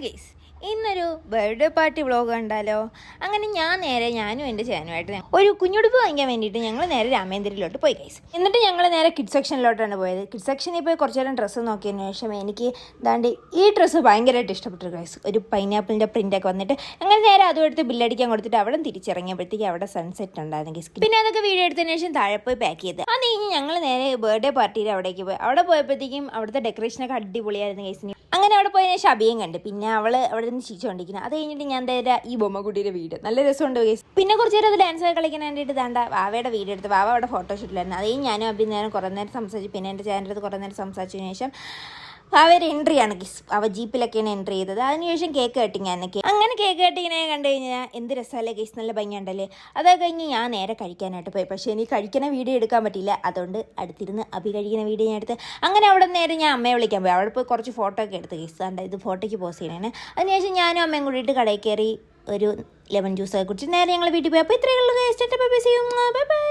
Guys ഇന്നൊരു birthday party vlog കണ്ടാലോ. അങ്ങനെ ഞാനും എൻ്റെ ചേനുമായിട്ട് ഒരു കുഞ്ഞുടുപ്പ് വാങ്ങിക്കാൻ വേണ്ടിയിട്ട് ഞങ്ങൾ നേരെ രാമേന്ദ്രയിലോട്ട് പോയി ഗൈസ്. എന്നിട്ട് ഞങ്ങൾ നേരെ കിഡ് സെക്ഷനിലോട്ടാണ് പോയത്. കിഡ് സെക്ഷനിൽ പോയി കുറച്ചു നേരം ഡ്രസ്സ് നോക്കിയതിന് ശേഷം എനിക്ക് ദാണ്ട് ഈ ഡ്രസ്സ് ഭയങ്കരമായിട്ട് ഇഷ്ടപ്പെട്ടു ഗൈസ്. ഒരു പൈനാപ്പിളിൻ്റെ പ്രിൻ്റൊക്കെ വന്നിട്ട് അങ്ങനെ നേരെ അതും എടുത്ത് ബില്ലടിക്കാൻ കൊടുത്തിട്ട് അവിടെ തിരിച്ചിറങ്ങിയപ്പോഴത്തേക്ക് അവിടെ സൺസെറ്റ് ഉണ്ടായിരുന്നു ഗൈസ്. പിന്നെ അതൊക്കെ വീഡിയോ എടുത്തതിന് ശേഷം താഴെ പോയി പാക്ക് ചെയ്ത് അത് കഴിഞ്ഞ് ഞങ്ങൾ നേരെ ബർത്ത്ഡേ പാർട്ടിയിൽ അവിടേക്ക് പോയി. അവിടെ പോയപ്പോഴത്തേക്കും അവിടുത്തെ ഡെക്കറേഷനൊക്കെ അടിപൊളിയായിരുന്നു ഗൈസിന്. അങ്ങനെ അവിടെ പോയതിന് ശേഷം അഭിയും കണ്ട്. പിന്നെ അവള് അവിടെ നിന്ന് ചിരിച്ചുകൊണ്ടിരിക്കുന്നത്. അത് കഴിഞ്ഞിട്ട് ഞാൻ തരാ ഈ ബൊമ്മക്കുട്ടിയുടെ വീഡിയോ നല്ല രസമുണ്ട് ഗൈസ്. പിന്നെ കുറച്ച് നേരം അത് ഡാൻസ് കളിക്കാൻ വേണ്ടിയിട്ട് താണ്ട വാവയുടെ വീഡിയോ എടുത്ത് വാവ അവിടെ ഫോട്ടോഷൂട്ടിലായിരുന്നു. അത് കഴിഞ്ഞ് ഞാനും അഭി നേരം കുറേ നേരം സംസാരിച്ചു. പിന്നെ എൻ്റെ ചാനലിൻ്റെ അടുത്ത് കുറേ നേരം സംസാരിച്ചതിന് ശേഷം അവരുടെ എൻട്രിയാണ് ഗിസ്. അവ ജീപ്പിലൊക്കെയാണ് എൻട്രി ചെയ്തത്. അതിനുശേഷം കേക്ക് കട്ടിങ് എന്നൊക്കെ. അങ്ങനെ കേക്ക് കട്ടിങ്ങിനെ കണ്ടു കഴിഞ്ഞാൽ എന്ത് രസമല്ലേ ഗിസ്, നല്ല ഭംഗിയുണ്ടല്ലേ. അതൊക്കെ കഴിഞ്ഞ് ഞാൻ നേരെ കഴിക്കാനായിട്ട് പോയി. പക്ഷേ എനിക്ക് കഴിക്കുന്ന വീഡിയോ എടുക്കാൻ പറ്റില്ല. അതുകൊണ്ട് അടുത്തിരുന്ന് അഭി കഴിക്കുന്ന വീഡിയോ ഞാൻ എടുത്ത് അങ്ങനെ അവിടെ നേരെ ഞാൻ അമ്മയെ വിളിക്കാൻ പോയി. അവിടെ പോയി കുറച്ച് ഫോട്ടോ ഒക്കെ എടുത്ത് ഗിസ്. കണ്ട ഇത് ഫോട്ടോയ്ക്ക് പോസ്റ്റ് ചെയ്യണേ. അതിനുശേഷം ഞാനും അമ്മയും കൂടിയിട്ട് കടയിൽ കയറി ഒരു ലെമൺ ജ്യൂസൊക്കെ കുടിച്ച് നേരെ ഞങ്ങൾ വീട്ടിൽ പോയി. അപ്പോൾ ഇത്രയുള്ള ഗൈസ്, ബൈ ബൈ.